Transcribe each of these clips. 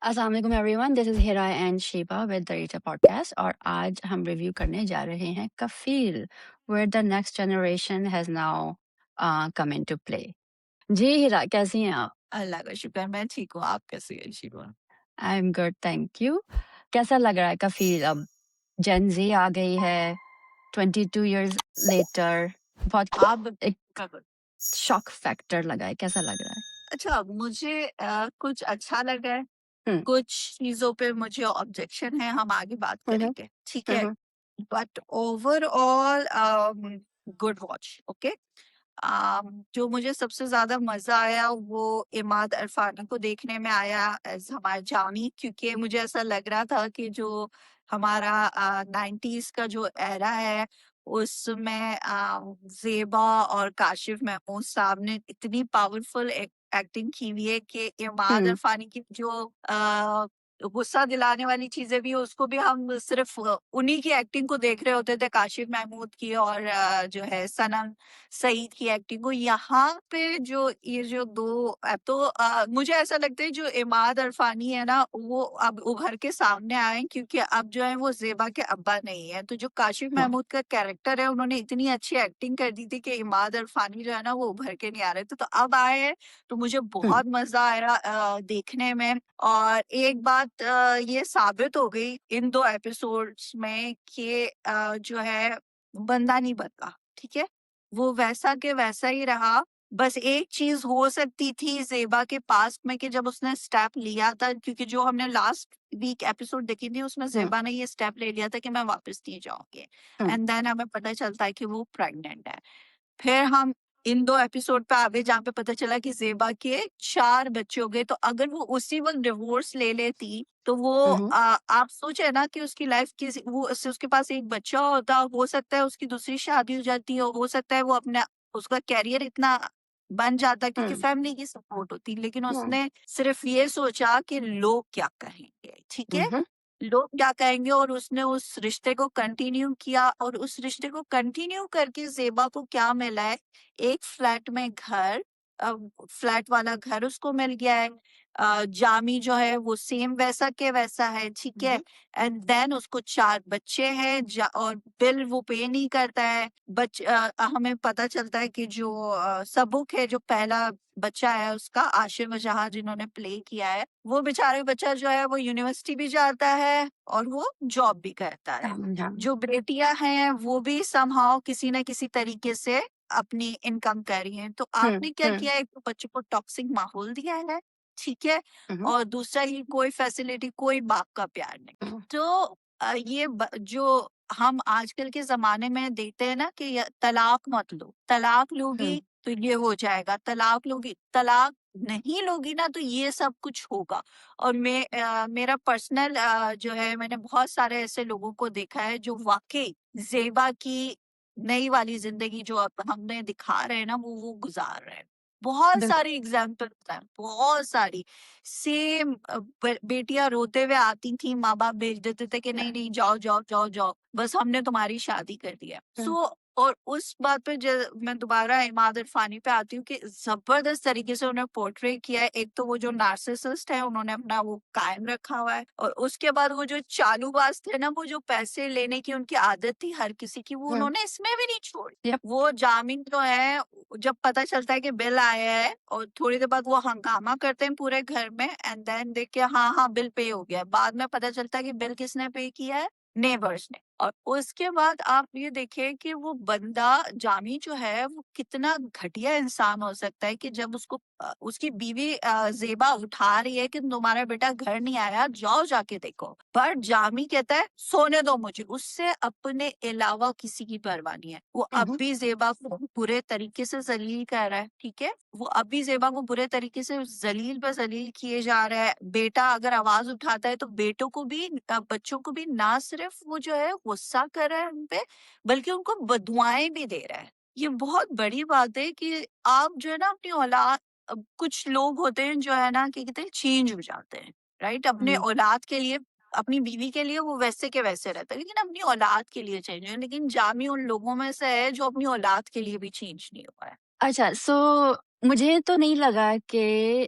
अस्सलाम वालेकुम everyone, this is Hira and Shiba with the Richa podcast और आज हम रिव्यू करने जा रहे हैं Kafeel, where the next generation has now come into play. जी हिरा, कैसी हैं आप? अल्लाह का शुक्र मैं ठीक हूँ, आप कैसी हैं Shiva? I am good, thank you. कैसा लग रहा है कफील अब? जेन ज़ी आ गई है, 22 इयर्स लेटर, बहुत आप एक कब शॉक फैक्टर लगा है, कैसा लग रहा है? अच्छा मुझे कुछ अच्छा लगा है, हुँ, कुछ चीज़ों पे मुझे ऑब्जेक्शन है, हम आगे बात हुँ, हुँ, करेंगे, ठीक हुँ, है? हुँ, but overall good watch, okay? जो मुझे सबसे ज़्यादा मज़ा आया वो इमाद अरफानी को देखने में आया एज़ हमारा जानी, क्योंकि मुझे ऐसा लग रहा था कि जो हमारा 90s का जो एरा है उसमें ज़ेबा और काशिफ महमूद साहब ने इतनी पावरफुल एक्टिंग की हुई है कि इमाद हुँ, अरफानी की जो गुस्सा दिलाने वाली चीज़ें भी उसको भी हम सिर्फ़ उन्हीं की एक्टिंग को देख रहे होते थे, काशिफ महमूद की और जो है सनम सईद की एक्टिंग को। यहाँ पे जो ये जो 2 अब तो मुझे ऐसा लगता है जो इमाद अरफानी है ना, वो अब उभर के सामने आए हैं, क्योंकि अब जो है वो ज़ेबा के अब्बा नहीं है। तो जो काशिफ हाँ, महमूद का कैरेक्टर है, उन्होंने इतनी अच्छी एक्टिंग कर दी थी कि इमाद अरफानी जो है ना, वो उभर के नहीं आ रहे थे। तो अब आए हैं, तो मुझे हुँ, बहुत मज़ा आया देखने में। और एक बात ये साबित हो गई इन 2 एपिसोड्स में कि जो है बंदा नहीं बदला, ठीक है? वो वैसा के वैसा ही रहा। बस एक चीज़ हो सकती थी ज़ेबा के पास्ट में कि जब उसने स्टेप लिया था, क्योंकि जो हमने लास्ट वीक एपिसोड देखी थी उसमें हुँ, ज़ेबा ने ये स्टेप ले लिया था कि मैं वापस नहीं जाऊँगी। हुँ, एंड देन हमें पता चलता है कि वो प्रेग्नेंट है। फिर हम इन 2 एपिसोड पे आ गए जहाँ पे पता चला कि ज़ेबा के 4 बच्चे हो गए। तो अगर वो उसी वक़्त डिवोर्स ले लेती, तो वो हुँ, हुँ, आप सोचे ना कि उसकी लाइफ़ किस वो उससे उसके पास एक बच्चा होता, हो सकता है उसकी दूसरी शादी हो जाती हो सकता है वो अपना उसका करियर इतना बन जाता क्योंकि हुँ, फैमिली की सपोर्ट होती। लेकिन हुँ, उसने सिर्फ़ ये सोचा कि लोग क्या कहेंगे, ठीक हुँ, है? हुँ, लोग क्या कहेंगे, और उसने उस रिश्ते को कंटिन्यू किया, और उस रिश्ते को कंटिन्यू करके ज़ेबा को क्या मिला है, एक फ्लैट में घर, अ, फ्लैट वाला घर उसको मिल गया है। जामी जो है वो सेम वैसा के वैसा है, ठीक है? हुँ, एंड देन उसको 4 बच्चे हैं और बिल वो पे नहीं करता है। हमें पता चलता है कि जो सबुक है, जो पहला बच्चा है उसका, आशिम जहाँ जिन्होंने प्ले किया है, वो बेचारे बच्चा जो है वो यूनिवर्सिटी भी जाता है और वो जॉब भी करता है। हाँ, जो बेटियाँ हैं वो भी समहाउ किसी न किसी तरीके से अपनी इनकम कर रही हैं। तो हुँ, आपने क्या हुँ, किया, एक तो बच्चों को टॉक्सिक माहौल दिया है, ठीक है? हुँ, और दूसरा ये कोई फैसिलिटी, कोई बाप का प्यार नहीं। हुँ, तो जो हम आजकल के ज़माने में देखते हैं ना कि तलाक मत लो, तलाक हुँ, लोगी तो ये हो जाएगा, तलाक नहीं लोगी ना तो ये सब कुछ होगा। और मेरा पर्सनल जो है, मैंने बहुत सारे ऐसे लोगों को देखा है जो वाक़ई ज़ेबा की नई वाली ज़िंदगी जो अब हमें दिखा रहे हैं ना, वो गुज़ार रहे हैं। बहुत बिल्कुल, सारी एग्ज़ाम्पल्स हैं, बहुत सारी। सेम बेटियाँ रोते हुए आती थी, माँ-बाप भेज देते थे कि नहीं, नहीं जाओ, जाओ, जाओ, जाओ, बस हमने तुम्हारी शादी कर दी है। हुँ, और उस बात पे मैं दोबारा इमाद इरफानी पे आती हूँ कि ज़बरदस्त तरीके से उन्हें पोर्ट्रे किया है। एक तो वो जो नार्सिसिस्ट है, उन्होंने अपना वो कायम रखा हुआ है, और उसके बाद वो जो चालूबाज़ थे ना, वो जो पैसे लेने की उनकी आदत थी हर किसी की, वो हुँ, उन्होंने इसमें भी नहीं छोड़ी। यप, वो जामिन जो है, जब पता चलता है कि बिल आया है और थोड़ी देर बाद वो हंगामा करते हैं पूरे घर में, एंड देन देख के हाँ, हाँ, बिल पे हो गया है। बाद में पता चलता है कि बिल किसने पे किया है? नेबर्स ने। और उसके बाद आप ये देखिए कि वो बंदा जामी जो है वो कितना घटिया इंसान हो सकता है कि जब उसकी बीवी ज़ेबा उठा रही है कि तुम्हारा बेटा घर नहीं आया, जाओ जाके देखो। पर जामी कहता है सोने दो मुझे, उससे अपने अलावा किसी की परवाह नहीं है। वो हुँ, अब हुँ, भी ज़ेबा को बुरे तरीके से ज़लील कर रहा है, ठीक है? वो अब भी ज़ेबा को बुरे तरीके से ज़लील पे ज़लील किए जा रहा है। बेटा अगर आवाज़ उठाता है तो बेटों को भी बच्चों को भी ना सिर्फ वो जो है गुस्सा कर रहा है उन पे, बल्कि उनको बदुआएँ भी दे रहा है। ये बहुत बड़ी बात है कि आप जो है ना अपनी औलाद, कुछ लोग होते हैं जो है ना कि कहते हैं चेंज हो जाते हैं, राइट? अपने हुँ। औलाद के लिए, अपनी बीवी के लिए वो वैसे के वैसे रहता है, लेकिन अपनी औलाद के लिए चेंज है। लेकिन जामी उन लोगों में से है जो अपनी औलाद के लिए भी चेंज नहीं हुआ है। अच्छा, सो मुझे तो नहीं लगा कि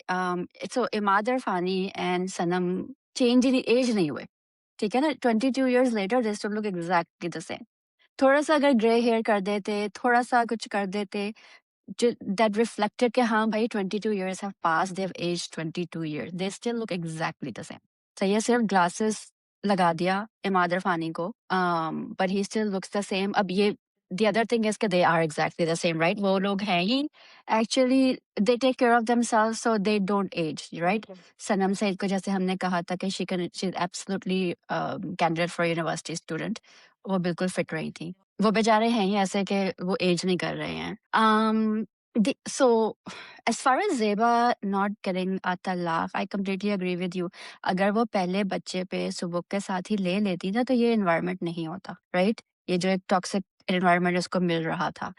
so Imad Irfani and Sanam change in age नहीं हुए, ठीक है ना? 22 years later they still look exactly the same. थोड़ा-सा अगर ग्रे हेयर कर देते, थोड़ा-सा कुछ कर देते, that reflected कि हाँ भाई 22 years have passed, they've aged 22 years, they still look exactly the same. सही है, सिर्फ ग्लासेस लगा दिया इमाद इरफानी को, but he still looks the same. अब ये the other thing is कि they are exactly the same, right? वो लोग हैं ही, actually they take care of themselves so they don't age, right? सनम सईद को जैसे हमने कहा था कि she's absolutely candidate for university student, वो बिल्कुल फिट रही थी। वो बेचारे हैं ही ऐसे कि वो एज नहीं कर रहे हैं। So as far as Zeba not getting a तलाक, I completely agree with you. अगर वो पहले बच्चे पे सुबुक के साथ ही ले लेती ना तो ये एनवायरनमेंट नहीं होता, राइट? ये जो एक टॉक्सिक एनवायरनमेंट उसको मिल रहा था।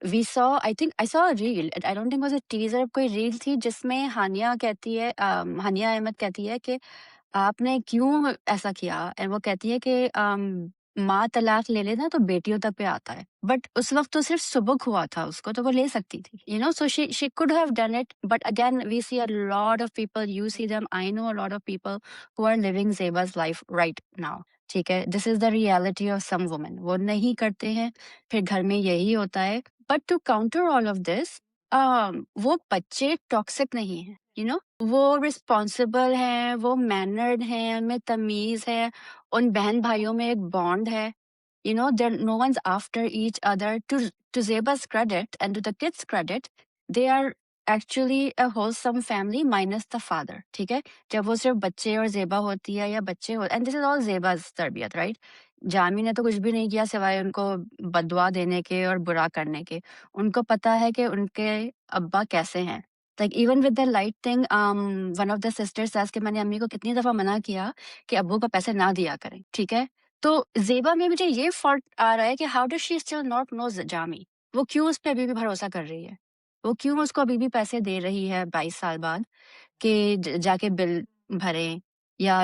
We saw I think I saw a reel, I don't think was a teaser, कोई रील थी जिसमें हानिया कहती है, हानिया अहमद कहती है कि आपने क्यों ऐसा किया? एंड वो कहती है कि माँ तलाक ले ले ना तो बेटियों तक पे आता है। बट उस वक़्त तो सिर्फ़ सुबुक हुआ था उसको, तो वो ले सकती थी, you know? So she could have done it, but again we see a lot of people, you see them, I know a lot of people who are living Zeba's life right now, ठीक है? This is the reality of some women, वो नहीं करते हैं, फिर घर में यही होता है। But to counter all of this, वो बच्चे टॉक्सिक नहीं हैं, यू नो? वो रिस्पॉन्सिबल हैं, वो मैनर्ड हैं, उनमें तमीज़ है, उन बहन-भाइयों में एक बॉन्ड है, you know, they're no one's after each other. To Zeba's credit and to the kids' credit, they are actually a wholesome family minus the father, ठीक है? जब वो सिर्फ बच्चे और ज़ेबा होती है या बच्चे हो, and this is all ज़ेबा's तरबियत, right? जामी ने तो कुछ भी नहीं किया सिवाय उनको बददुआ देने के और बुरा करने के। उनको पता है कि उनके अब्बा कैसे हैं। Like even with the light thing, one of the sisters says कि मैंने अम्मी को कितनी दफ़ा मना किया कि अब्बू को पैसे ना दिया करें, ठीक है? तो ज़ेबा में मुझे ये फ़ॉल्ट आ रहा है कि how does she still not know Jami? वो क्यों उस पे अभी भी भरोसा कर रही है? वो क्यों उसको अभी भी पैसे दे रही है 22 साल बाद कि जाके बिल भरें, या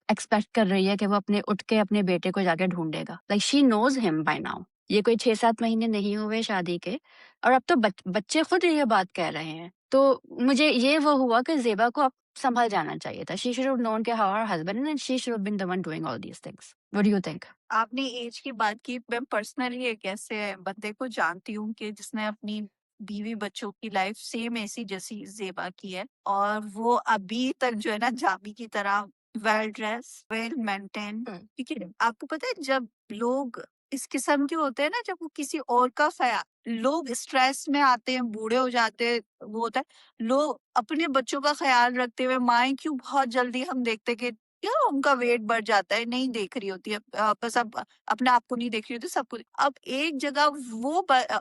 एक्सपेक्ट कर रही है कि वो अपने उठ के अपने बेटे को जाके ढूँढेगा। Like she knows him by now. ये कोई 6-7 महीने नहीं हुए शादी के और अब तो बच्चे खुद ये बात कह रहे हैं। तो मुझे ये वो हुआ कि ज़ेबा को अब सँभल जाना चाहिए था। शी शुड हैव नोन कि how her husband, and she should have been the one doing all these things. What do you think? आपने एज की बात की, मैं पर्सनली एक ऐसे बंदे को जानती हूँ कि जिसने अपनी बीवी बच्चों की लाइफ सेम ऐसी जैसी ज़ेबा की है और वो अभी तक जो है ना जामी की तरह वेल ड्रेस, वेल मेंटेन। हुँ। क्योंकि आपको पता है जब लोग इस किस्म के होते हैं ना, जब वो किसी और का ख्याल, लोग स्ट्रेस में आते हैं, बूढ़े हो जाते हैं, वो होता है, लोग अपने बच्चों का ख्याल रखते हुए माएँ क्यों बहुत जल्दी हम देखते हैं कि क्या उनका वेट बढ़ जाता है, नहीं देख रही होती है, बस अब अपने आप को नहीं देख रही होती, सबको अब एक जगह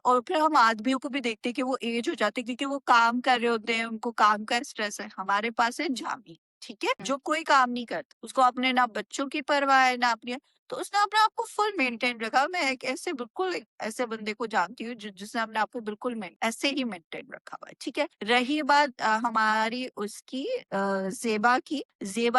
और फिर हम आदमियों को भी देखते हैं कि वो एज हो जाते हैं क्योंकि वो काम कर रहे होते हैं, उनको काम का स्ट्रेस है। हमारे पास है जामी, ठीक है, हुँ। जो कोई काम नहीं करता, उसको अपने ना बच्चों की परवाह है ना अपनी, तो उसने अपने आप को फुल मेंटेन रखा। मैं एक ऐसे बिल्कुल एक ऐसे बंदे को जानती हूँ जिसने अपने आप को बिल्कुल ऐसे ही मेंटेन रखा हुआ है, ठीक है। रही बात हमारी उसकी ज़ेबा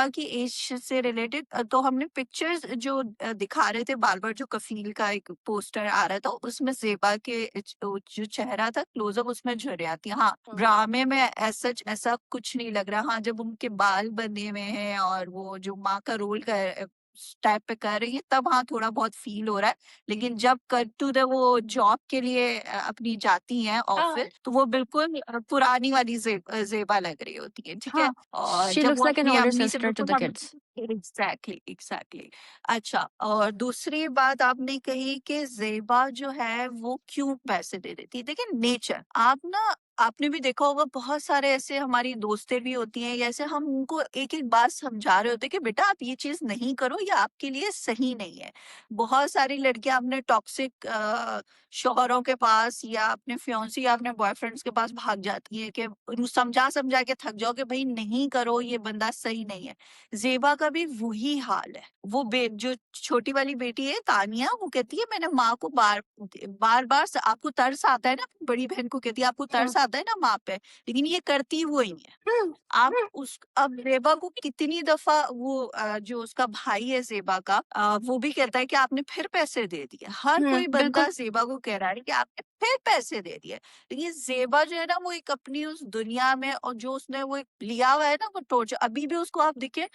की एज से रिलेटेड, तो हमने पिक्चर्स जो दिखा रहे थे बार-बार, जो कफ़ील का एक पोस्टर आ रहा था, उसमें ज़ेबा के जो चेहरा था क्लोज़अप उसमें झुर्रियाँ थी। हाँ, हुँ। ड्रामे में एज़ सच ऐसा कुछ नहीं लग रहा। हाँ, जब उनके बाल बंधे हुए हैं और वो जो माँ का रोल टाइप पे कर रही है, तब हाँ, थोड़ा बहुत फ़ील हो रहा है। लेकिन जब कट टू द वो जॉब के लिए अपनी जाती हैं हाँ, ऑफ़िस, तो वो बिल्कुल पुरानी वाली ज़ेबा लग रही होती है, ठीक है? हाँ। और शी जब लुक्स वो लाइक एन अपनी ओल्डर अम्मी से सिस्टर टू बिल्कुल द हम किड्स। Exactly, exactly. अच्छा, और दूसरी बात आपने कही कि ज़ेबा जो है वो क्यों पैसे दे देती है। देखिए नेचर, आपने भी देखा होगा, बहुत सारे ऐसे हमारी दोस्तें भी होती हैं, या ऐसे हम उनको एक-एक बात समझा रहे होते हैं कि बेटा आप ये चीज़ नहीं करो, ये आपके लिए सही नहीं है। बहुत सारी लड़कियाँ अपने टॉक्सिक शौहरों के पास या अपने फियांसी या अपने बॉयफ्रेंड्स के पास भाग जाती हैं कि उन्हें समझा-समझा के थक जाओ कि भई नहीं करो, ये बंदा सही नहीं है। ज़ेबा का भी वही हाल है। वो जो छोटी वाली बेटी है तानिया, वो कहती है मैंने माँ को बार-बार आपको तरस आता है ना, अपनी बड़ी बहन को कहती है आपको हुँ। तरस आता है ना माँ पे, लेकिन ये करती वो ही है। हुँ, आप हुँ, उस अब ज़ेबा को कितनी दफ़ा वो जो उसका भाई है ज़ेबा का, वो भी कहता है कि आपने फिर पैसे दे दिए। हर हुँ, कोई बिल्कुल। बंदा ज़ेबा को कह रहा है कि आपने फिर पैसे दे दिए। लेकिन ज़ेबा जो है ना वो एक अपनी उस दुनिया में, और जो उसने वो एक लिया हुआ है ना वो टॉर्चर, अभी भी उसको आप देखिए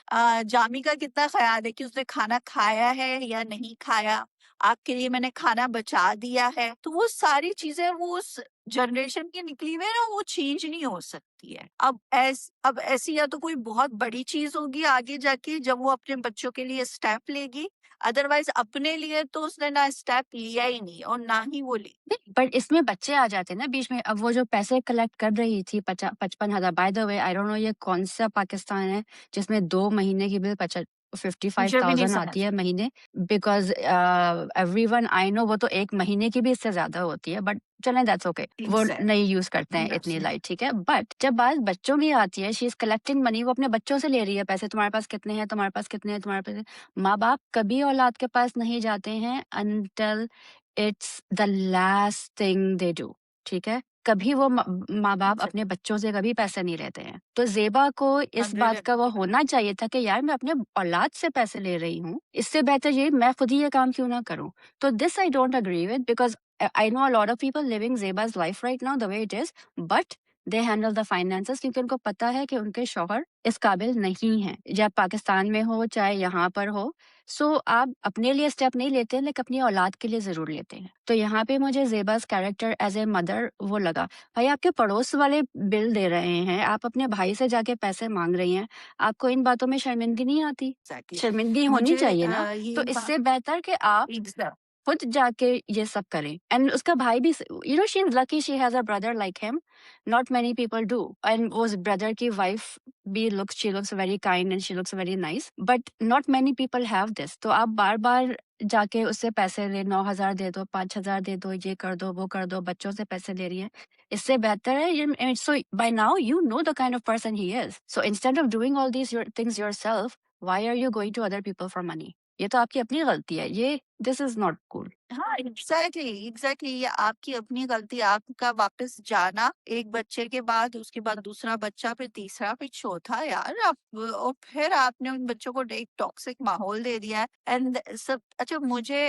जामी का कितना ख़्याल है कि उसने खाना खाया है या नहीं खाया, आपके लिए मैंने खाना बचा दिया है। तो वो सारी चीज़ें वो उस जनरेशन की निकली हुई है ना, वो चेंज नहीं हो सकती है। अब ऐसी या तो कोई बहुत बड़ी चीज़ होगी आगे जाके जब वो अपने बच्चों के लिए स्टेप लेगी, अदरवाइज़ अपने लिए तो उसने ना स्टेप लिया ही नहीं और ना ही वो ले। नहीं, पर इसमें बच्चे आ जाते हैं ना बीच में। अब वो जो पैसे कलेक्ट कर रही थी 55,000, by the way I don't no ये कौन-सा पाकिस्तान है जिसमें 2 महीने की बिल मुझे भी नहीं 55,000 आती समझ। है महीने। बिकॉज़ एवरीवन आई नो वो तो 1 महीने की भी इससे ज़्यादा होती है, बट चलें दैट्स ओके। वो नहीं एग्ज़ैक्टली, यूज़ करते हैं इतनी एब्सोल्यूटली। लाइट, ठीक है। बट जब बात बच्चों की आती है, शी इज़ कलेक्टिंग मनी, वो अपने बच्चों से ले रही है पैसे, तुम्हारे पास कितने हैं, तुम्हारे पास कितने हैं, तुम्हारे पास। माँ-बाप कभी औलाद के पास नहीं जाते हैं until it's the last thing they do, ठीक है? कभी वो माँ-बाप अपने बच्चों से कभी पैसे नहीं लेते हैं। तो ज़ेबा को इस बात का वो 150 होना चाहिए था कि यार मैं अपने औलाद से पैसे ले रही हूँ, इससे बेहतर ये मैं खुद ही ये काम क्यों ना करूँ? तो this I don't agree with, because I know a lot of people living Zeba's life right now the way it is, but they handle the finances क्योंकि उनको पता है कि उनके शौहर इस काबिल नहीं हैं। या पाकिस्तान में हो, चाहे यहाँ पर हो, सो आप अपने लिए स्टेप नहीं लेते हैं, लेकिन अपनी औलाद के लिए ज़रूर लेते हैं। तो यहाँ पे मुझे ज़ेबा's कैरेक्टर एज़ ए मदर वो लगा। भाई आपके पड़ोस वाले बिल दे रहे हैं, आप अपने भाई से जाके पैसे माँग रही हैं, आपको इन बातों में शर्मिंदगी नहीं आती? एग्ज़ैक्टली। शर्मिंदगी होनी मुझे चाहिए ना? ये तो बा इससे बेहतर कि आप एग्ज़ैक्ट खुद जाके ये सब करें। एंड उसका भाई भी you know she is lucky she has a brother like him, not many people do. And उस ब्रदर की वाइफ भी looks she looks very kind and she looks very nice, but not many people have this. तो आप बार-बार जाके उससे पैसे ले 9,000 दे दो, 5,000 दे दो, ये कर दो, वो कर दो, बच्चों से पैसे ले रही हैं। इससे बेहतर है so by now you know the kind of person he is. So instead of doing all these your things yourself, why are you going to other people for money? ये तो आपकी अपनी गलती है। ये दिस इज़ नॉट कूल। हाँ, exactly, exactly, ये आपकी अपनी गलती, आपका वापस जाना, एक बच्चे के बाद, उसके बाद दूसरा बच्चा, फिर तीसरा, फिर चौथा, यार आप और फिर आपने उन बच्चों को एक टॉक्सिक माहौल दे दिया है एंड सब। अच्छा, मुझे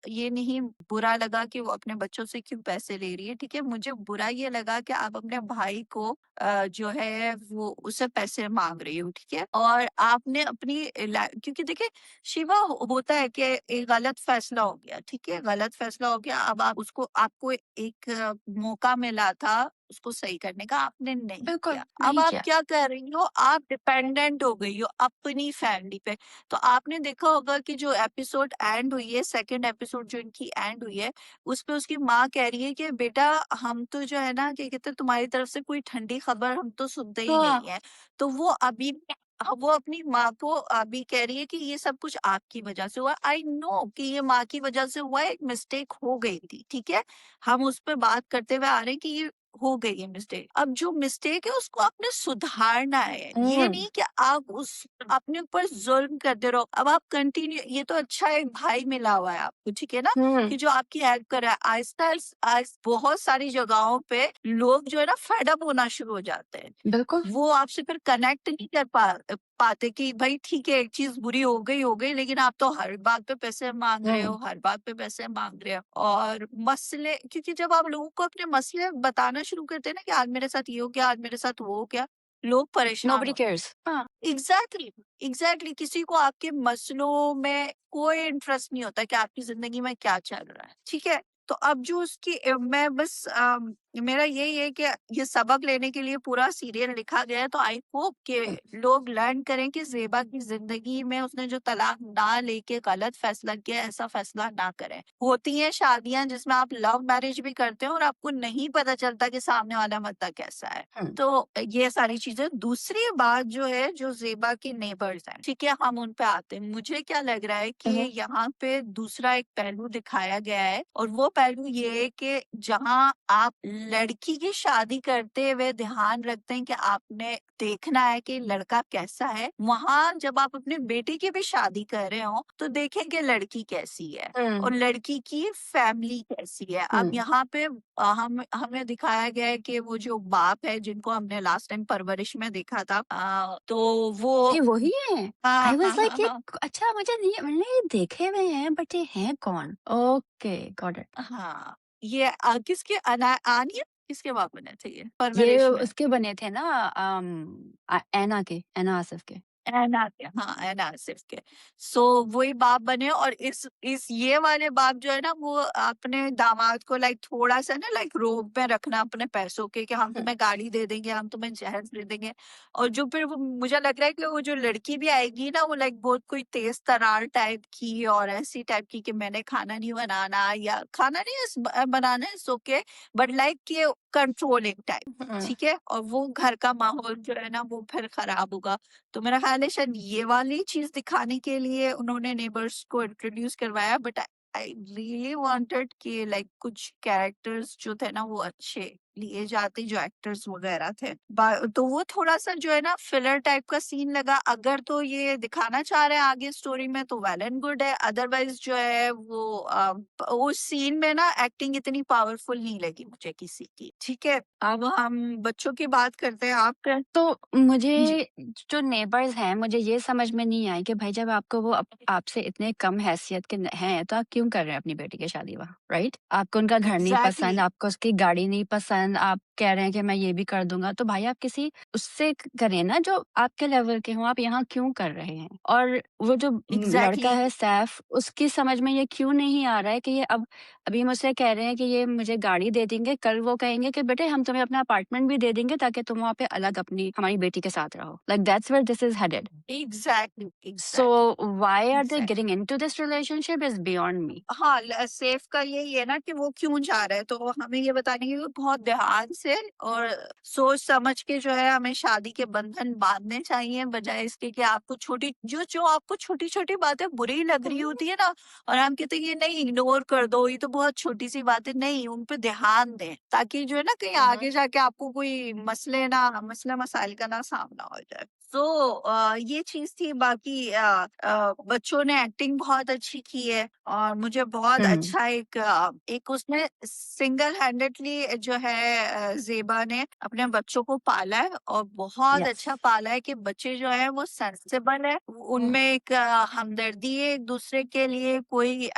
ये नहीं बुरा लगा कि वो अपने बच्चों से क्यों पैसे ले रही है, ठीक है? मुझे बुरा ये लगा कि आप अपने भाई को जो है वो उससे पैसे माँग रही हो, ठीक है? और आपने अपनी क्योंकि देखिए शिवा, होता है कि एक गलत फैसला हो गया, ठीक है? गलत फैसला हो गया, अब आप उसको आपको एक मौका मिला था उसको सही करने का, आपने नहीं बिल्कुल, किया। अब नहीं आप किया। क्या कर रही हो? आप डिपेंडेंट हो गई हो अपनी फैमिली पे। तो आपने देखा होगा कि जो एपिसोड एंड हुई है, सेकंड एपिसोड जो इनकी एंड हुई है, उसपे उसकी माँ कह रही है कि बेटा हम तो जो है ना, क्या कहते हैं, तुम्हारी तरफ से कोई ठंडी खबर हम तो सुनते ही हाँ। नहीं है। तो वो अभी वो अपनी माँ को अभी कह रही है कि ये सब कुछ आपकी वजह से हुआ। आई नो कि ये माँ की वजह से हुआ है, एक मिस्टेक हो गई थी, ठीक है? हम उस पे बात करते हुए आ रहे हैं कि ये हो गई है मिस्टेक। अब जो मिस्टेक है उसको आपने सुधारना है। ये हुँ, नहीं कि आप उस अपने ऊपर ज़ुल्म करते रहो। अब आप कंटिन्यू, ये तो अच्छा एक भाई मिला हुआ है आपको, ठीक है ना? हुँ, कि जो आपकी हेल्प कर रहा है। आहिस्ता बहुत सारी जगहों पे लोग जो है ना फेड अप होना शुरू हो जाते हैं। बिल्कुल। वो आपसे फिर कनेक्ट नहीं कर पाते कि भाई ठीक है, एक चीज़ बुरी हो गई, लेकिन आप तो हर बात पे पैसे माँग रहे हो, हुँ, हर बात पे पैसे माँग रहे हो। और मसले, क्योंकि जब आप लोगों को अपने मसले बताना शुरू करते हैं ना कि आज मेरे साथ ये हो गया, आज मेरे साथ वो हो गया, लोग परेशान नोबडी होते हैं। केयर्स। हाँ। एग्ज़ैक्टली, एग्ज़ैक्टली, किसी को आपके मसलों में कोई इंटरेस्ट नहीं होता कि आपकी ज़िंदगी में क्या चल रहा है, ठीक है? तो अब जो उसकी मैं बस मेरा यही है कि ये सबक लेने के लिए पूरा सीरियल लिखा गया है, तो आई होप कि हुँ, लोग लर्न करें कि ज़ेबा की ज़िंदगी में उसने जो तलाक ना लेके गलत फ़ैसला किया, ऐसा फ़ैसला ना करें। होती हैं शादियाँ जिसमें आप लव मैरिज भी करते हो और आपको नहीं पता चलता कि सामने वाला बंदा कैसा है। हुँ, तो ये सारी चीज़ें। दूसरी बात जो है, जो ज़ेबा के नेबर्स हैं, ठीक है? हम उन पे आते हैं। मुझे क्या लग रहा है कि हुँ, हुँ, यहाँ पे दूसरा एक पहलू दिखाया गया है और वो पहलू ये है कि जहाँ आप लड़की की शादी करते हुए ध्यान रखते हैं कि आपने देखना है कि लड़का कैसा है, वहाँ जब आप अपने बेटे की भी शादी कर रहे हो, तो देखें कि लड़की कैसी है और हुँ, लड़की की फैमिली कैसी है। अब हुँ। यहाँ पे हमें दिखाया गया है कि वो जो बाप है जिनको हमने लास्ट टाइम परवरिश में देखा था, तो वो ये वही है? हाँ, आई हाँ, वाज़ हाँ, लाइक ये हाँ। अच्छा मुझे नहीं मैंने ये देखे हुए हैं बट ये हैं कौन? Okay, got it. हाँ। ये किसके आनिया किसके बाप बने थे ये ये परवरिश में? उसके बने थे ना ऐना के, ऐना आसिफ के। एना के, हाँ, एना आसिफ के। सो वही बाप बने और इस ये वाले बाप जो है ना वो अपने दामाद को लाइक थोड़ा-सा ना लाइक रोब में रखना अपने पैसों के कि हम हुँ, तुम्हें गाड़ी दे देंगे, हम तुम्हें जहेज दे देंगे। और जो फिर वो मुझे लग रहा है कि वो जो लड़की भी आएगी ना वो लाइक बहुत कोई तेज़-तर्रार टाइप की और ऐसी टाइप की कि मैंने खाना नहीं बनाना या खाना नहीं बनाना इज़ ओके बट लाइक कि कंट्रोलिंग टाइप, हुँ। ठीक है? और वो घर का माहौल जो है ना वो फिर खराब होगा। तो मेरा ख्याल है शायद ये वाली चीज़ दिखाने के लिए उन्होंने नेबर्स को इंट्रोड्यूस करवाया बट आई रियली वांटेड कि लाइक कुछ कैरेक्टर्स जो थे ना वो अच्छे लिए जाते जो एक्टर्स वगैरह थे। तो वो थोड़ा-सा जो है ना फिलर टाइप का सीन लगा। अगर तो ये दिखाना चाह रहे हैं आगे स्टोरी में तो वेल एंड गुड है। अदरवाइज़ जो है वो उस सीन में ना एक्टिंग इतनी पावरफुल नहीं लगी मुझे किसी की। ठीक है? अब हम बच्चों की बात करते हैं। आप तो जी। मुझे जो नेबर्स हैं, मुझे ये समझ में नहीं आई कि भाई जब आपको वो आपसे इतने कम हैसियत के हैं, तो आप क्यों कर रहे हैं अपनी बेटी की शादी वहाँ, राइट? आपको उनका घर नहीं एग्ज़ैक्टली, पसंद, आपको उसकी गाड़ी नहीं पसंद, आप कह रहे हैं कि मैं ये भी कर दूँगा, तो भाई आप किसी उससे करें ना जो आपके लेवल के हों, आप यहाँ क्यों कर रहे हैं? और वो जो लड़का एग्ज़ैक्टली, है सैफ, उसकी समझ में ये क्यों नहीं आ रहा है कि ये अब अभी मुझसे कह रहे हैं कि ये मुझे गाड़ी दे देंगे, कल वो कहेंगे कि बेटे हम तुम्हें अपना अपार्टमेंट भी दे देंगे ताकि तुम वहाँ पे अलग अपनी हमारी बेटी के साथ रहो। Like that's where this is headed. Exactly, so exactly, why are they exactly. Getting into this relationship is beyond me. हाँ, सेफ का यही है ना कि वो क्यों जा रहा है, तो वो हमें ये बताने की बहुत ध्यान से और सोच समझ के जो है हमें शादी के बंधन बाँधने चाहिए, बजाय इसके कि आपको छोटी जो आपको छोटी-छोटी बातें बुरी लग रही होती है ना और हम कहते हैं ये नहीं इग्नोर कर दो, ये तो बहुत छोटी-सी बात है, नहीं उन पे ध्यान दें, ताकि जो है ना कहीं हुँ, आगे हुँ। जाके आपको कोई मसला मसाइल का ना सामना हो जाए। तो ये चीज़ थी। बाकी बच्चों ने एक्टिंग बहुत अच्छी की है और मुझे बहुत हुँ, अच्छा एक उसने सिंगल हैंडेडली जो है ज़ेबा ने अपने बच्चों को पाला है और बहुत यस। अच्छा पाला है कि बच्चे जो हैं वो सेंसिबल है। हुँ, उनमें एक हमदर्दी है एक-दूसरे के लिए, कोई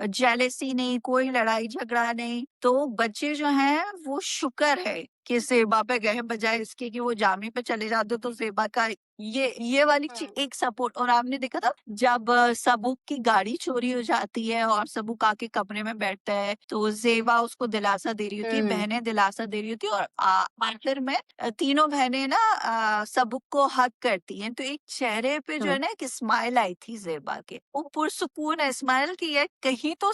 जेलसी नहीं, कोई लड़ाई-झगड़ा नहीं। तो बच्चे जो हैं वो शुक्र है कि ज़ेबा पे गए हैं बजाए इसके कि वो जामी पे चले जाते तो ज़ेबा का ये वाली हुँ, एक सपोर्ट। और आपने देखा था जब सबूक की गाड़ी चोरी हो जाती है और सबूक आके कमरे में बैठता है तो ज़ेबा उसको दिलासा दे रही होती है, हुँ, बहनें दिलासा दे रही होती है और आखिर में तीनों बहनें ना सबूक को हग करती हैं। तो एक चेहरे पे जो है हुँ। ना एक स्माइल आई थी ज़ेबा के। वो पुरसुकून है स्माइल कि यार कहीं तो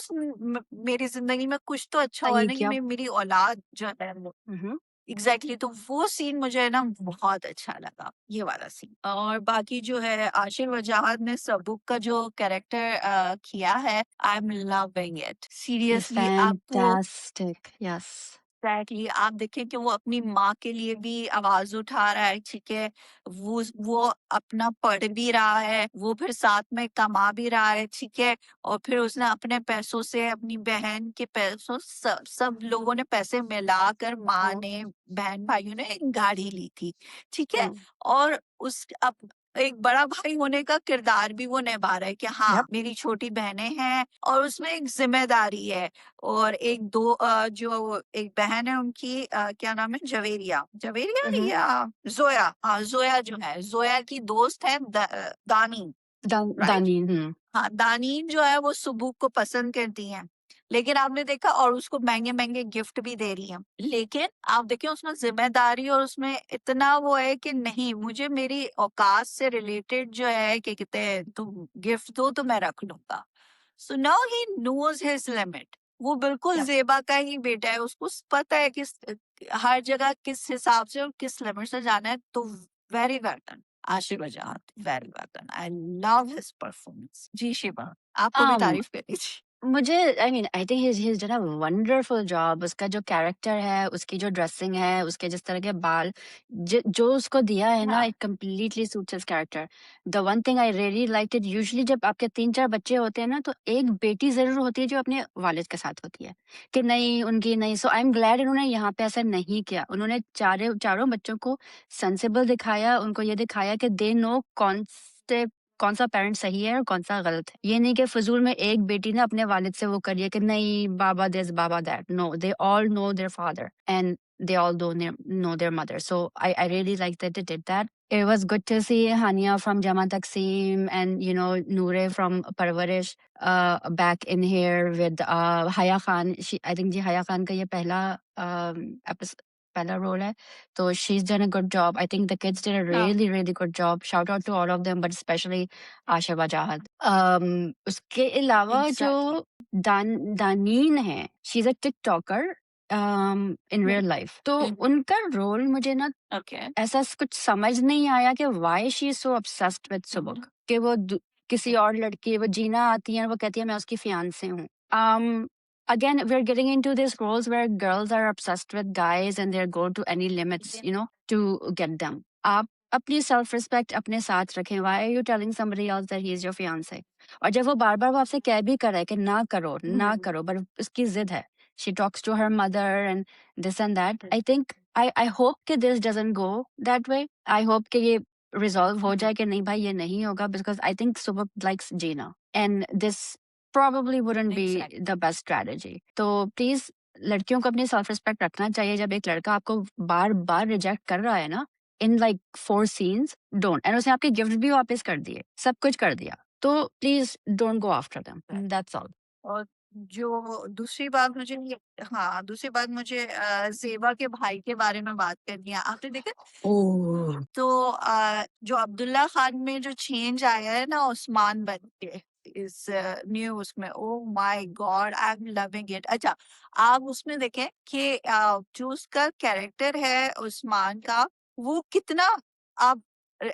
मेरी ज़िंदगी में कुछ तो अच्छा हुआ है सही ना कि किया। मेरी औलाद जो है वो हुँ, हुँ। एग्ज़ैक्टली। तो वो सीन मुझे ना बहुत अच्छा लगा, ये वाला सीन। और बाकी जो है आशिर वजाहत ने सबूक का जो कैरेक्टर किया है, I am loving it. He's seriously आपको fantastic. Yes. एग्ज़ैक्टली आप देखें कि वो अपनी माँ के लिए भी आवाज़ उठा रहा है, ठीक है? वो अपना पढ़ भी रहा है, वो फिर साथ में कमा भी रहा है, ठीक है? और फिर उसने अपने पैसों से, अपनी बहन के पैसों सब लोगों ने पैसे मिलाकर माँ हुँ, ने, बहन-भाइयों ने एक गाड़ी ली थी, ठीक है? हुँ। और उस अब एक बड़ा भाई होने का किरदार भी वो निभा रहा है कि हाँ, यप। मेरी छोटी बहनें हैं और उसमें एक ज़िम्मेदारी है। और जो एक बहन है उनकी क्या नाम है? जवेरिया, जवेरिया हुँ, हुँ। या ज़ोया, हाँ, ज़ोया जो है, ज़ोया की दोस्त है दानी, राइट? दानी हुँ, हाँ, दानीन जो है वो सुबूक को पसंद करती हैं। लेकिन आपने देखा और उसको महँगे-महँगे गिफ्ट भी दे रही हैं। लेकिन आप देखिए उसमें ज़िम्मेदारी और उसमें इतना वो है कि नहीं मुझे मेरी औकात से रिलेटेड जो है क्या कहते हैं तुम गिफ्ट दो तो मैं रख लूँगा। So now he knows his limit. वो बिल्कुल यप। ज़ेबा का ही बेटा है, उसको पता है हर जगह किस हिसाब से और किस लिमिट से जाना है। तो very well done. Ashirwad Wajahat, very well done. I love his performance. जी शिवा, आपको भी Um तारीफ करनी चाहिए। मुझे I think he is done a wonderful job. उसका जो कैरेक्टर है, उसकी जो ड्रेसिंग है, उसके जिस तरह के बाल जो उसको दिया है ना, हाँ, it completely suits his character. The one thing I really liked it, usually जब आपके 3-4 बच्चे होते हैं ना, तो एक बेटी ज़रूर होती है जो अपने वालिद के साथ होती है, कि नहीं उनकी नहीं। सो आई एम ग्लैड इन्होंने यहाँ पे ऐसा नहीं किया। उन्होंने चारों बच्चों को सेंसिबल दिखाया, उनको ये दिखाया कि दे नो कॉन्सेप्ट कौन सा पेरेंट सही है और कौन सा गलत है। ये नहीं कि फजूल में एक बेटी ने अपने वालिद से वो करिए कि नहीं बाबा दिस बाबा that, no they all know their father and they all know their mother. So I really like that they did that. It was good to see Hania from Jama Taksim and Noore from Parvarish back in here with Haya Khan. I think ji Haya Khan ka ye pehla role hai. So she's done a good job. I think the kids did a हाँ, really really good job. Shout out to all of them, but especially Asha Wajahad. उसके अलावा जो exactly. दानीन है, she's a TikToker in hmm, real life, तो हुँ, उनका role मुझे ना okay. ऐसा कुछ समझ नहीं आया कि why she is so obsessed with हुँ, हुँ, सुबुक कि वो किसी और लड़की वो जीना आती है और वो कहती है मैं उसकी फियांसे हूँ। Again we're getting into these roles where girls are obsessed with guys and they're go to any limits to get them। आप अपनी सेल्फ रिस्पेक्ट अपने साथ रखें। Why are you telling somebody else that he is your fiance? और जब वो बार बार वो आपसे कह भी कर रहा है कि ना करो ना हुँ, करो, बट उसकी जिद है, she talks to her mother and this and that। I think I hope कि this doesn't go that way। I hope कि ये resolve हो हुँ, जाए कि नहीं भाई ये नहीं होगा, because I think Subham likes Gina and this probably wouldn't be exactly. the best strategy। तो please लड़कियों को अपनी सेल्फ रिस्पेक्ट रखना चाहिए। जब एक लड़का आपको बार बार रिजेक्ट कर रहा है ना in like 4 scenes, don't. And उसने आपके गिफ्ट भी वापस कर दिए, सब कुछ कर दिया, तो please don't go after them. That's all. और जो दूसरी बात मुझे ये हाँ, दूसरी बात मुझे ज़ेबा के भाई के बारे में बात करनी है। आपने देखा ओह तो जो अब्दुल्ला खान में जो चेंज आया है ना उस्मान बन के इस न्यू उसमें, oh my God I am loving it. अच्छा, आप उसमें देखें कि जो उसका कैरेक्टर है उस्मान का, वो कितना आप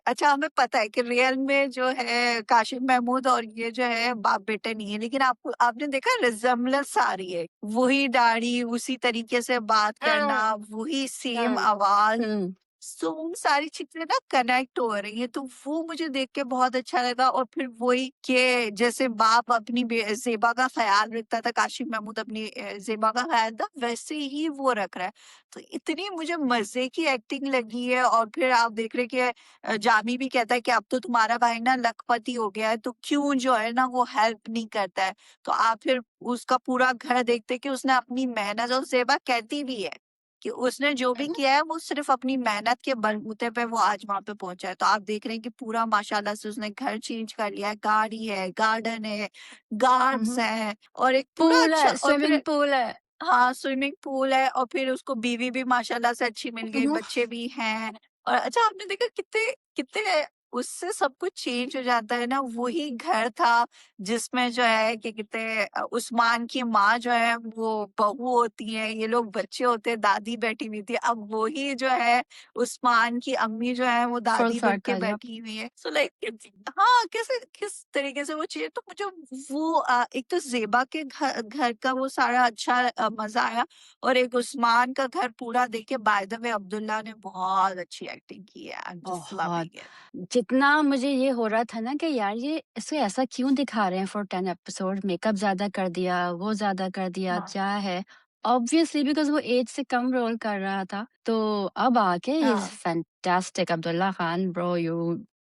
अच्छा हमें पता है कि रियल में जो है काशिफ महमूद और ये जो है बाप बेटे नहीं है, लेकिन आपको आपने देखा रिजेम्बलेंस आ रही है, वही दाढ़ी, उसी तरीके से बात करना, वही सेम आवाज। हम्म सो उन सारी चीज़ें ना कनेक्ट हो रही हैं, तो वो मुझे देख के बहुत अच्छा लगा। और फिर वही कि जैसे बाप अपनी ज़ेबा का ख़्याल रखता था, काशिफ़ महमूद अपनी ज़ेबा का ख़्याल था, वैसे ही वो रख रहा है। तो इतनी मुझे मज़े की एक्टिंग लगी है। और फिर आप देख रहे हैं कि जामी भी कहता है कि अब तो तुम्हारा भाई ना लखपति हो गया है, तो क्यों जो है ना वो हेल्प नहीं करता है। तो आप फिर उसका पूरा घर देखते कि उसने अपनी मेहनत, और ज़ेबा कहती भी है कि उसने जो भी किया है वो सिर्फ अपनी मेहनत के बलबूते पे वो आज वहाँ पे पहुँचा है। तो आप देख रहे हैं कि पूरा माशाल्लाह से उसने घर चेंज कर लिया है, गाड़ी है, गार्डन है, गार्ड्स हैं और एक पूरा पूल अच्छा। है, और स्विमिंग फिर पूल है। हाँ, स्विमिंग पूल है और फिर उसको बीवी भी माशाल्लाह से अच्छी मिल गई, बच्चे भी हैं। और अच्छा आपने देखा कितने कितने उससे सब कुछ चेंज हो जाता है ना, वही घर था जिसमें जो है कि कितने उस्मान की माँ जो है वो बहू होती है, ये लोग बच्चे होते हैं, दादी बैठी हुई थी। अब वही जो है उस्मान की अम्मी जो है वो फुल दादी बन के सर्कल, यप। बैठी हुई है। सो लाइक हाँ, कैसे किस तरीके से वो चीज़ें, तो मुझे वो एक तो ज़ेबा के घर घर का वो सारा अच्छा मज़ा आया। और एक उस्मान का घर पूरा देख के, बाय द वे अब्दुल्ला ने बहुत अच्छी एक्टिंग की है। आई एम जस्ट बहुत। Loving it. जितना मुझे ये हो रहा था ना कि यार ये इसे ऐसा क्यों दिखा रहे हैं फॉर 10 एपिसोड, मेकअप ज्यादा कर दिया, वो ज्यादा कर दिया, हाँ, क्या है। ऑब्वियसली बिकॉज वो एज से कम रोल कर रहा था, तो अब आके ही इज हाँ। Fantastic. Abdullah Khan bro, you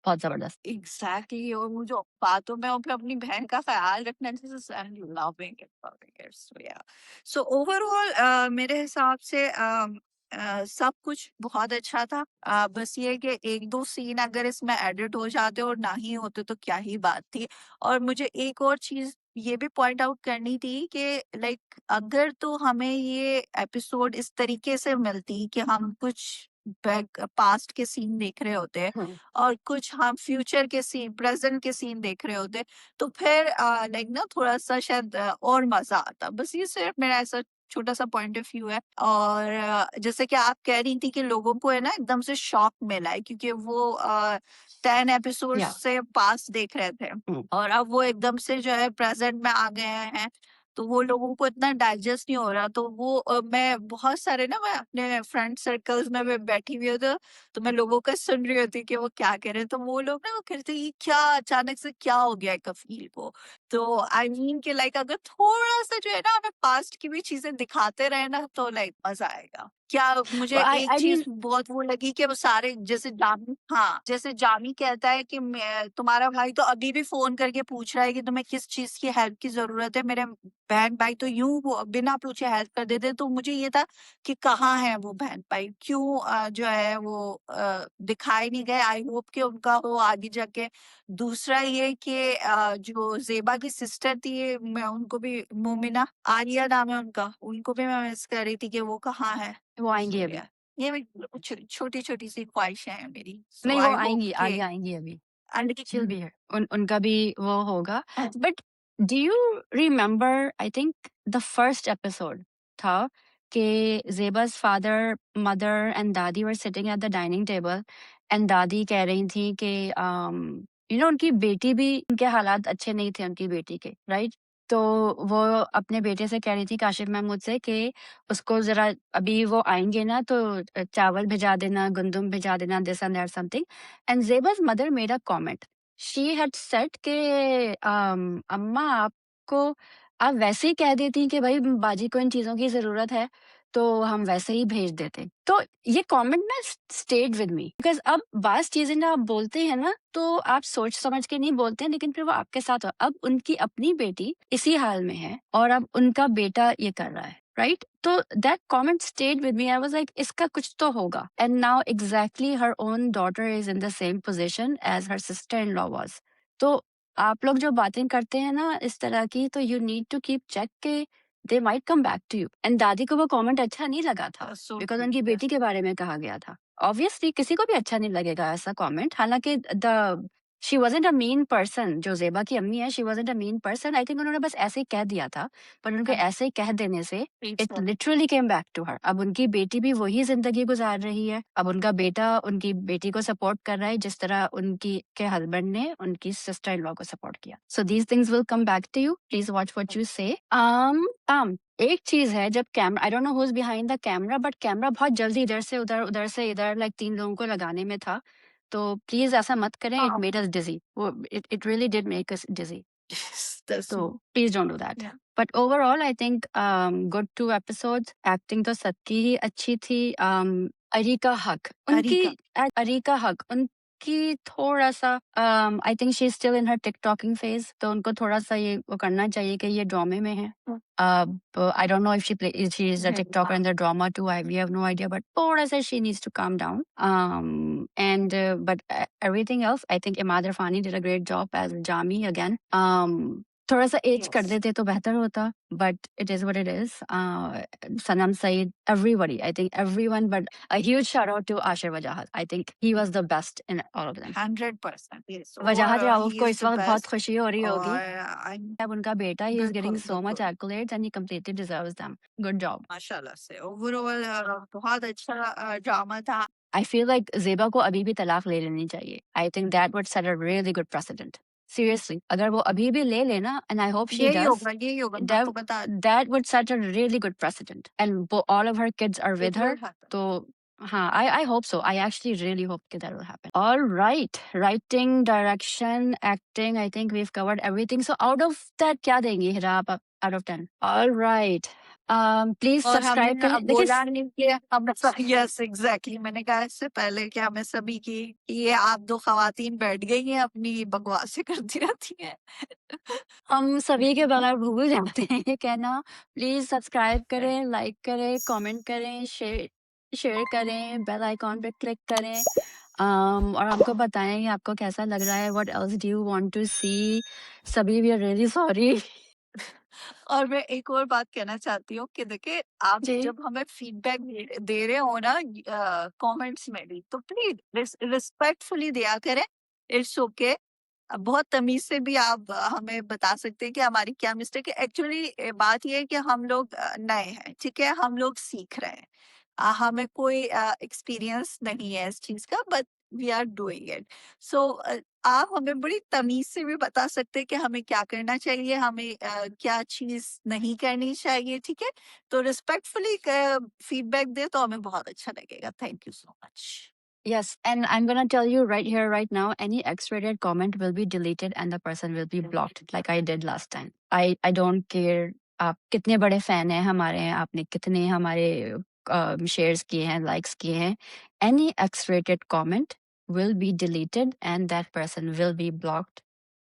बहुत जबरदस्त। एग्ज़ैक्टली। और मुझे बातों में और फिर अपनी बहन का ख़्याल रखना, जैसे आई एम लविंग इट। सो या, सो ओवरऑल मेरे हिसाब से सब कुछ बहुत अच्छा था। बस ये है कि 1-2 सीन अगर इसमें एडिट हो जाते और ना ही होते तो क्या ही बात थी। और मुझे एक और चीज़ ये भी पॉइंट आउट करनी थी कि लाइक अगर तो हमें ये एपिसोड इस तरीके से मिलती कि हम कुछ बैक पास्ट के सीन देख रहे होते हैं हम्म और कुछ हम फ्यूचर के सीन, प्रेजेंट के सीन देख रहे होते, तो फिर लाइक ना थोड़ा-सा शायद और मज़ा आता। बस ये सिर्फ मेरा ऐसा छोटा-सा पॉइंट ऑफ व्यू है। और जैसे कि आप कह रही थी कि लोगों को है ना एकदम से शॉक मिला है क्योंकि वो 10 एपिसोड्स या से पास्ट देख रहे थे और अब वो एकदम से जो है प्रेजेंट में आ गए हैं। तो वो लोगों को इतना डाइजेस्ट नहीं हो रहा, तो वो मैं बहुत सारे ना मैं अपने फ्रेंड सर्कल्स में मैं बैठी हुई हूँ, तो मैं लोगों का सुन रही होती कि वो क्या कह रहे हैं, तो वो लोग ना वो कह रहे थे ये क्या अचानक से क्या हो गया है कफील को। तो आई मीन कि लाइक अगर थोड़ा-सा जो है ना हमें पास्ट की भी चीज़ें दिखाते रहे ना तो लाइक मज़ा आएगा। क्या मुझे I एक I चीज़ mean, बहुत वो लगी कि वो सारे जैसे जामी, हाँ, जैसे जामी कहता है कि मैं तुम्हारा भाई तो अभी भी फ़ोन करके पूछ रहा है कि तुम्हें किस चीज़ की हेल्प की ज़रूरत है। मेरे बहन-भाई तो यूँ वो बिना पूछे हेल्प कर देते। तो मुझे ये था कि कहाँ हैं वो बहन-भाई? क्यों जो है वो दिखाई नहीं गए? आई होप कि उनका हो आगे जाके। दूसरा ये कि जो ज़ेबा की सिस्टर थी, मैं उनको भी मोमिना, आलिया नाम है उनका, उनको भी मैं मिस कर रही थी कि वो कहाँ है? वो आएँगी सो अभी। या ये मैं छोटी-छोटी सी ख्वाहिशें हैं मेरी। सो नहीं, वो आई होप आएँगी, कि आलिया आएँगी अभी। And she will be here. उनका भी वो होगा। But do you remember, I think the first episode था कि ज़ेबा's फादर, मदर एंड दादी were sitting at the dining table and दादी कह रही थी कि उनकी बेटी भी, उनके हालात अच्छे नहीं थे उनकी बेटी के, राइट? तो वो अपने बेटे से कह रही थी, काशिफ महमूद से, कि उसको ज़रा अभी वो आएँगे ना तो चावल भिजा देना, गंदुम भिजा देना, this and that something. And Zeba's mother made a comment. She had said कि अम्मा आपको, आप वैसे ही कह देती कि भाई बाजी को इन चीज़ों की ज़रूरत है, तो हम वैसे ही भेज देते। तो ये कमेंट ना स्टेड विद मी, बिकॉज़ अब बाज़ चीज़ें ना आप बोलते हैं ना, तो आप सोच समझ के नहीं बोलते हैं, लेकिन फिर वो आपके साथ हो। अब उनकी अपनी बेटी इसी हाल में है और अब उनका बेटा ये कर रहा है, राइट? तो that comment stayed with me. I was like इसका कुछ तो होगा। And now exactly her own daughter is in the same position as her sister in law was. तो आप लोग जो बातें करते हैं ना इस तरह की, तो you need to keep check के they might come back to you. And दादी को वो कमेंट अच्छा नहीं लगा था, सो बिकॉज़ ट्रू, उनकी यस। बेटी के बारे में कहा गया था। ऑब्वियसली किसी को भी अच्छा नहीं लगेगा ऐसा कमेंट। हालाँकि the she wasn't a mean person, जो ज़ेबा की अम्मी है, she wasn't a mean person. I think उन्होंने बस ऐसे ही कह दिया था, पर उनके एंड ऐसे ही कह देने से please it literally came back to her. अब उनकी बेटी भी वही ज़िंदगी गुज़ार रही है। अब उनका बेटा उनकी बेटी को सपोर्ट कर रहा है, जिस तरह उनकी के हस्बैंड ने उनकी सिस्टर इन लॉ को सपोर्ट किया। So these things will come back to you. Please watch what you say. एक चीज़ है, जब camera, I don't know who is behind the camera, but camera बहुत जल्दी इधर से उधर, उधर से इधर, लाइक 3 लोगों को लगाने में था। तो प्लीज़ ऐसा मत करें, इट हाँ, मेड अस डिज़ी। वो it really did make us digi. Yes, that's तो प्लीज़ डोंट डू दैट। या but overall I think good 2 episodes. Acting तो सबकी ही अच्छी थी। अरीका हक, उनकी अरीका। अरीका हक, उनकी थोड़ा-सा I think she is still in her टिकटॉकिंग phase, तो उनको थोड़ा-सा ये वो करना चाहिए कि ये ड्रामे में है। अब I don't know if she is a tiktoker in the drama too, we have no idea, but थोड़ा-सा she needs to calm down. And but everything else, I think Imad Irfani did a great job as Jami again. थोड़ा-सा age कर यस, देते तो बेहतर होता, but it is what it is. Sanam Saeed, everybody, I think everyone, but a huge shout out to Ashir Wajahat. I think he was the best in all of them. 100% yes, वजाहत और राउफ ही को is इस the वक़्त बहुत best. खुशी हो रही और होगी। आई अब उनका बेटा, he is getting बिल्कुल, so much बिल्कुल। accolades and he completely deserves them. Good job. माशाल्लाह से ओवरऑल बहुत अच्छा ड्रामा था। I feel like ज़ेबा को अभी भी तलाक ले लेनी चाहिए। I think that would set a really good precedent. Seriously, अगर वो अभी भी ले ले ना, and I hope she does, यही होगा, मैं that आपको बता that would set a really good precedent. And all of her kids are with it her. Will happen. तो हाँ, I hope so. I actually really hope that will happen. All right, writing, direction, acting, I think we've covered everything. So out of that क्या देंगी हिरा आप out of 10? All right. Please और हमने subscribe करें। अब देखिए बोला नहीं कि हम यस एग्जैक्टली, मैंने कहा इससे पहले कि हमें सभी की कि ये आप दो खवातीन बैठ गई हैं अपनी बकवासें करती रहती हैं। हम सभी के बगैर भूल जाते हैं ये कहना। प्लीज़ सब्सक्राइब करें, लाइक करें, कमेंट करें, शेयर शेयर करें, बेल आइकॉन पे क्लिक करें। और हमको बताएँ कि आपको कैसा लग रहा है, what else do you want to see? सभी वी आर रियली सॉरी। और मैं एक और बात कहना चाहती हूँ कि देखिए, आप जी। जब हमें फीडबैक दे रहे हो ना कमेंट्स में भी, तो प्लीज रिस्पेक्टफुली दिया करें। It's okay. बहुत तमीज से भी आप हमें बता सकते हैं कि हमारी क्या मिस्टेक है। एक्चुअली बात ये है कि हम लोग नए हैं, ठीक है, हम लोग सीख रहे हैं। हमें कोई एक्सपीरियंस नहीं है इस चीज का, but we are doing it. सो आप हमें बड़ी तमीज से भी बता सकते हैं कि हमें क्या करना चाहिए, हमें क्या चीज नहीं करनी चाहिए, ठीक है। तो रिस्पेक्टफुली फीडबैक दे तो हमें बहुत अच्छा लगेगा। Thank you so much. Yes, and I'm gonna tell you right here, right now, any X-rated comment will be deleted and the person will be blocked, like I did last time. I don't care आप कितने बड़े fan हैं हमारे, आपने कितने हमारे shares किए हैं, लाइक्स किए हैं. Any X-rated comment will be deleted and that person will be blocked,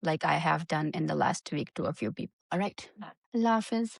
like I have done in the last week to a few people. All right. Allah Hafiz.